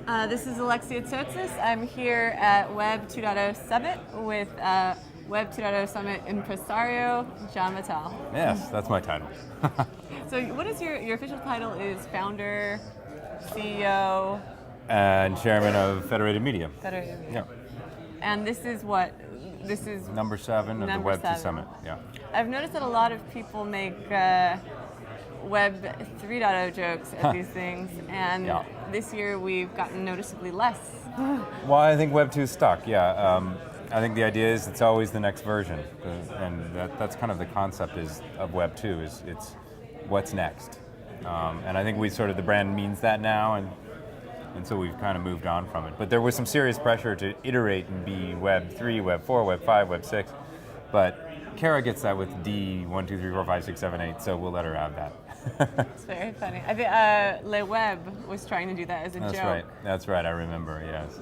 This is Alexia Tsotsis. I'm here at Web 2.0 Summit with Web 2.0 Summit impresario John Battelle. Yes, that's my title. So what is your official title is founder, CEO? And chairman of Federated Media. Federated Media. Yeah. And this is what? This is Number 7 of the Web 2 Summit. Yeah. I've noticed that a lot of people make Web 3.0 jokes at these things, and Yeah. this year we've gotten noticeably less. Well, I think Web 2 is stuck. Yeah. I think the idea is it's always the next version, and that's kind of the concept of Web 2 is it's what's next. And I think the brand means that now, and so we've kind of moved on from it. But there was some serious pressure to iterate and be Web 3, Web 4, Web 5, Web 6. But Kara gets that with D, 1, 2, 3, 4, 5, 6, 7, 8, so we'll let her have that. It's very funny. I think Le Web was trying to do that as a joke. That's right, I remember, yes.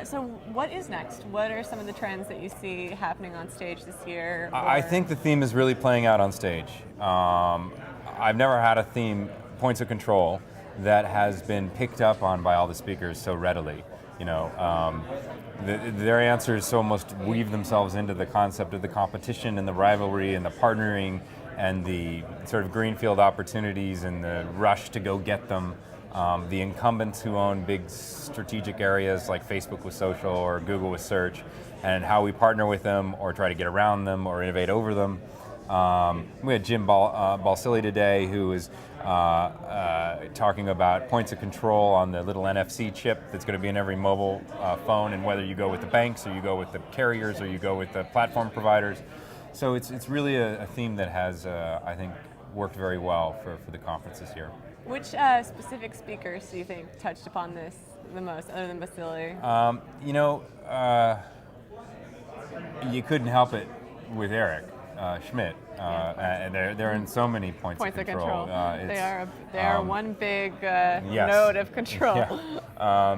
So what is next? What are some of the trends that you see happening on stage this year? I think the theme is really playing out on stage. I've never had a theme, points of control, that has been picked up on by all the speakers so readily. You know, their answers almost weave themselves into the concept of the competition and the rivalry and the partnering and the sort of greenfield opportunities and the rush to go get them. The incumbents who own big strategic areas like Facebook with social or Google with search, and how we partner with them or try to get around them or innovate over them. We had Jim Balsillie today, who was talking about points of control on the little NFC chip that's going to be in every mobile phone, and whether you go with the banks or you go with the carriers or you go with the platform providers. So it's really a theme that has, I think, worked very well for the conference this year. Which specific speakers do you think touched upon this the most, other than Balsillie? You couldn't help it with Eric Schmidt, and they're in so many points of control. They are one big node of control. Yeah.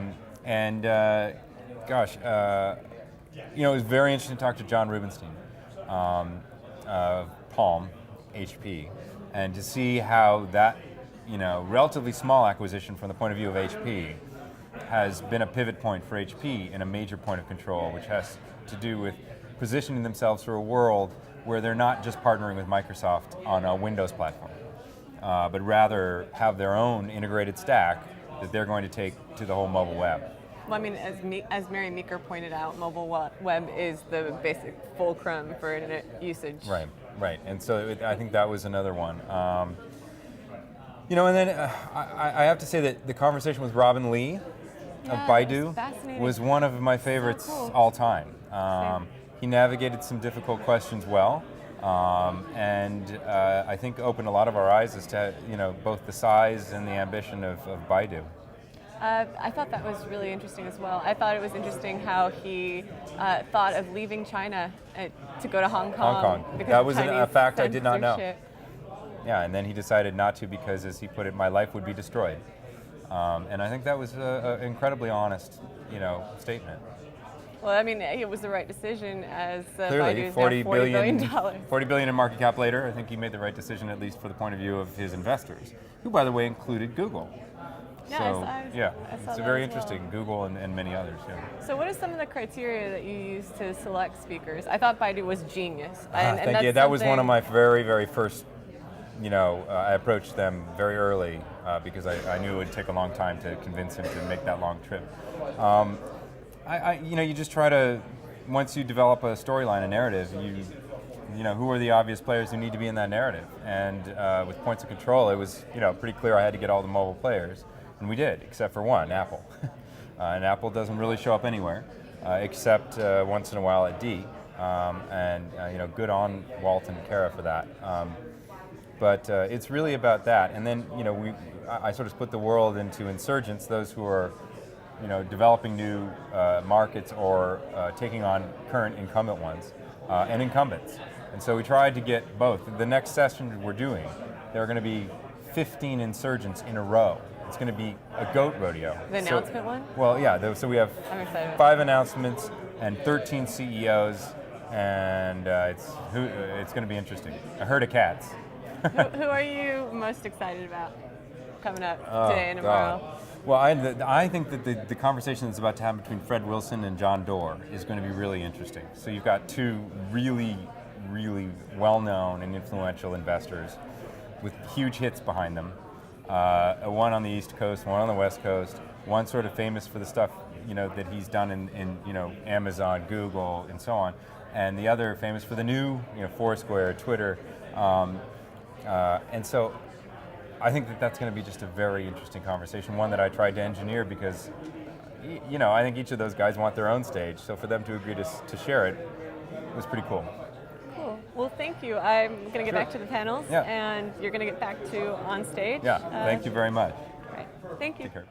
It was very interesting to talk to John Rubinstein of Palm, HP, and to see how that relatively small acquisition from the point of view of HP has been a pivot point for HP in a major point of control, which has to do with positioning themselves for a world where they're not just partnering with Microsoft on a Windows platform, but rather have their own integrated stack that they're going to take to the whole mobile web. Well, I mean, as Mary Meeker pointed out, mobile web is the basic fulcrum for internet usage. Right. And so I think that was another one. And then I have to say that the conversation with Robin Lee of Baidu was one of my favorites all time. He navigated some difficult questions well, and I think opened a lot of our eyes as to both the size and the ambition of Baidu. I thought that was really interesting as well. I thought it was interesting how he thought of leaving China to go to Hong Kong. That was a fact I did not know. Censorship. Yeah, and then he decided not to because, as he put it, my life would be destroyed. And I think that was an incredibly honest, statement. Well, I mean, it was the right decision as Clearly, Baidu's $40 billion. $40 billion in market cap later, I think he made the right decision, at least for the point of view of his investors, who, by the way, included Google. Yeah, it's very interesting. Well. Google and many others. Yeah. So, what are some of the criteria that you use to select speakers? I thought Baidu was genius. Thank you. That was one of my very, very first. I approached them very early because I knew it would take a long time to convince him to make that long trip. You just try to, once you develop a storyline, a narrative, who are the obvious players who need to be in that narrative? And with points of control, it was, pretty clear I had to get all the mobile players, and we did, except for one, Apple. And Apple doesn't really show up anywhere, except once in a while at D. Good on Walt and Kara for that. But it's really about that. And then, I sort of split the world into insurgents, those who are, developing new markets or taking on current incumbent ones, and incumbents. And so we tried to get both. The next session we're doing, there are going to be 15 insurgents in a row. It's going to be a goat rodeo. The announcement one? Well, yeah. So we have 5 announcements and 13 CEOs, and it's going to be interesting. A herd of cats. Who are you most excited about coming up today and tomorrow? Well, I think that the conversation that's about to happen between Fred Wilson and John Doerr is going to be really interesting. So you've got two really, really well-known and influential investors with huge hits behind them. One on the East Coast, one on the West Coast. One sort of famous for the stuff that he's done in Amazon, Google, and so on, and the other famous for the new Foursquare, Twitter, and so I think that that's going to be just a very interesting conversation. One that I tried to engineer because I think each of those guys want their own stage. So for them to agree to share it was pretty cool. Cool. Well, thank you. I'm going to get back to the panels, Yeah. and you're going to get back to on stage. Yeah. Thank you very much. Right. Thank you. Take care.